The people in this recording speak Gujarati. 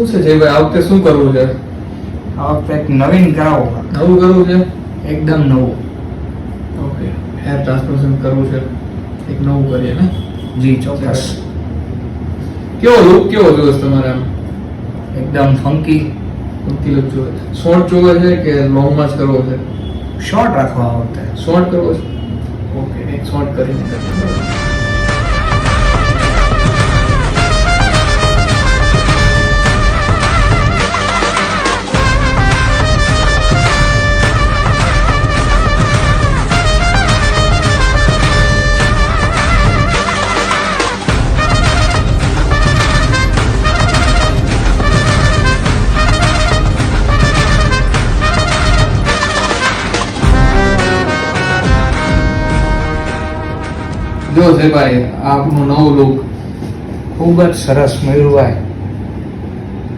શું છે જયભાઈ, આ વખતે શું કરવું છે? આ વખતે એક નવીન કરાવો. નવું કરવું છે? એકદમ નવું. ઓકે, હેર ટ્રાન્સપ્લાન્ટેશન કરવું છે, એક નવું કરીએ ને. જી ચોક્કસ. કેવો લુક કેવો જોવે છે તમારે? આમ એકદમ ફંકી. ફંકી લુક જોવે. શોર્ટ જોવે છે કે લોંગમાં જ કરવો છે? શોર્ટ રાખવા આ વખતે. શોર્ટ કરવો છે? ઓકે, એક શોર્ટ કરીને કરીએ. જો છે ભાઈ, આ આપણું નવું લુક. ખૂબ જ સરસ મયુરભાઈ.